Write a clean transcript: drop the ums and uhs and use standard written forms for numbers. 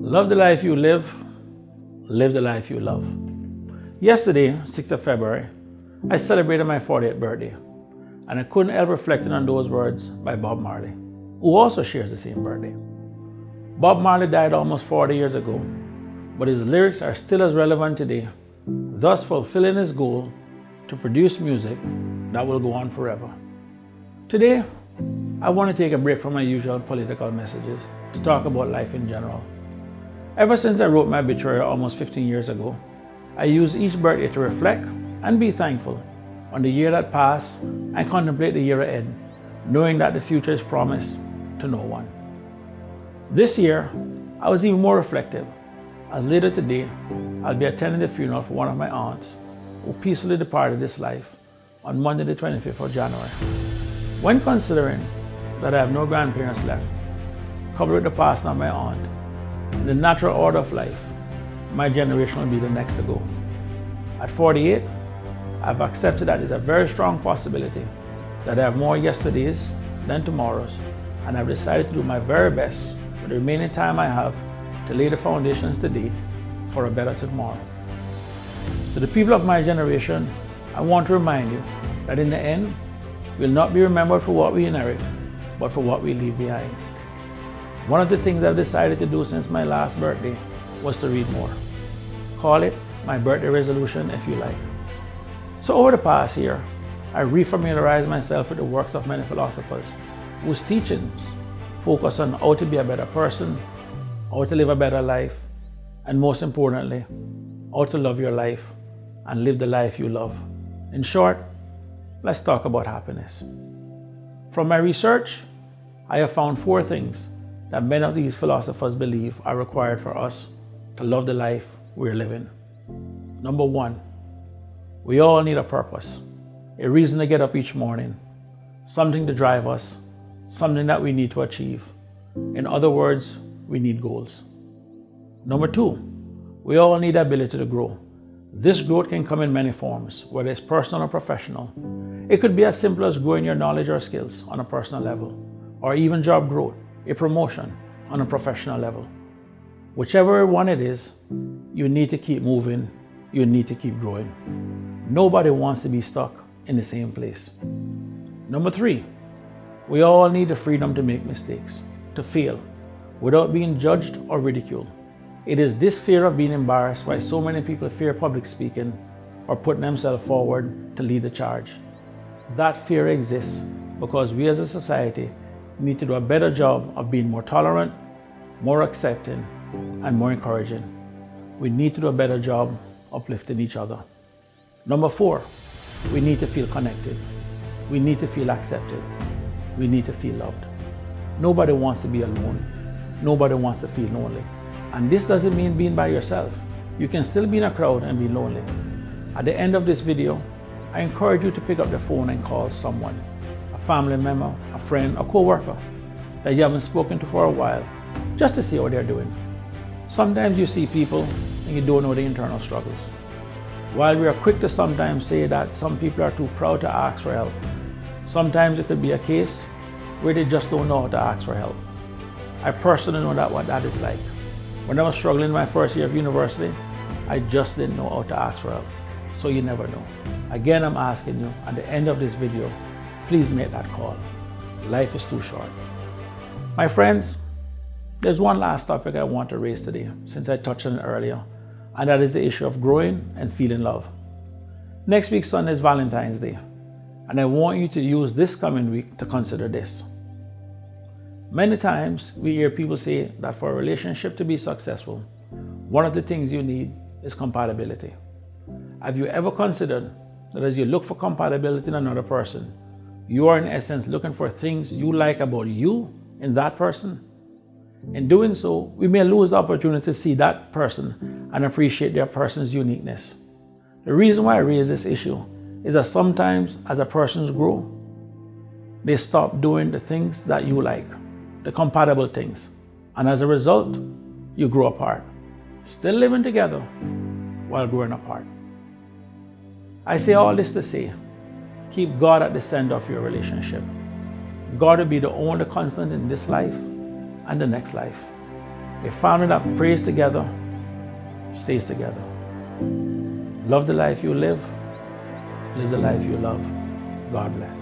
Love the life you live the life you love. Yesterday, 6th of February, I celebrated my 40th birthday, and I couldn't help reflecting on those words by Bob Marley, who also shares the same birthday. Bob Marley died almost 40 years ago, but his lyrics are still as relevant today, thus fulfilling his goal to produce music that will go on forever. Today, I want to take a break from my usual political messages to talk about life in general. Ever since I wrote my obituary almost 15 years ago, I use each birthday to reflect and be thankful on the year that passed and contemplate the year ahead, knowing that the future is promised to no one. This year, I was even more reflective, as later today, I'll be attending the funeral for one of my aunts who peacefully departed this life on Monday the 25th of January. When considering that I have no grandparents left, coupled with the passing of my aunt, in the natural order of life, my generation will be the next to go. At 48, I've accepted that it's a very strong possibility that I have more yesterdays than tomorrows, and I've decided to do my very best with the remaining time I have to lay the foundations today for a better tomorrow. To the people of my generation, I want to remind you that in the end, we'll not be remembered for what we inherit, but for what we leave behind. One of the things I've decided to do since my last birthday was to read more. Call it my birthday resolution if you like. So over the past year, I refamiliarized myself with the works of many philosophers whose teachings focus on how to be a better person, how to live a better life, and most importantly, how to love your life and live the life you love. In short, let's talk about happiness. From my research, I have found 4 things that many of these philosophers believe are required for us to love the life we're living. Number 1, we all need a purpose, a reason to get up each morning, something to drive us, something that we need to achieve. In other words, we need goals. Number 2, we all need the ability to grow. This growth can come in many forms, whether it's personal or professional. It could be as simple as growing your knowledge or skills on a personal level, or even job growth, a promotion on a professional level. Whichever one it is, you need to keep moving, you need to keep growing. Nobody wants to be stuck in the same place. Number 3, we all need the freedom to make mistakes, to fail, without being judged or ridiculed. It is this fear of being embarrassed why so many people fear public speaking or putting themselves forward to lead the charge. That fear exists because we as a society need to do a better job of being more tolerant, more accepting, and more encouraging. We need to do a better job uplifting each other. Number 4, we need to feel connected. We need to feel accepted. We need to feel loved. Nobody wants to be alone. Nobody wants to feel lonely. And this doesn't mean being by yourself. You can still be in a crowd and be lonely. At the end of this video, I encourage you to pick up the phone and call someone, a family member, a friend, a co-worker that you haven't spoken to for a while, just to see how they're doing. Sometimes you see people and you don't know the internal struggles. While we are quick to sometimes say that some people are too proud to ask for help, sometimes it could be a case where they just don't know how to ask for help. I personally know what that is like. When I was struggling in my first year of university, I just didn't know how to ask for help. So you never know. Again, I'm asking you at the end of this video, please make that call. Life is too short. My friends, there's one last topic I want to raise today, since I touched on it earlier, and that is the issue of growing and feeling love. Next week Sunday is Valentine's Day, and I want you to use this coming week to consider this. Many times we hear people say that for a relationship to be successful, one of the things you need is compatibility. Have you ever considered that as you look for compatibility in another person, you are in essence looking for things you like about you in that person? In doing so, we may lose the opportunity to see that person and appreciate their person's uniqueness. The reason why I raise this issue is that sometimes as a person grows, they stop doing the things that you like, the compatible things, and as a result, you grow apart, still living together while growing apart. I say all this to say, keep God at the center of your relationship. God will be the only constant in this life and the next life. A family that prays together stays together. Love the life you live. Live the life you love. God bless.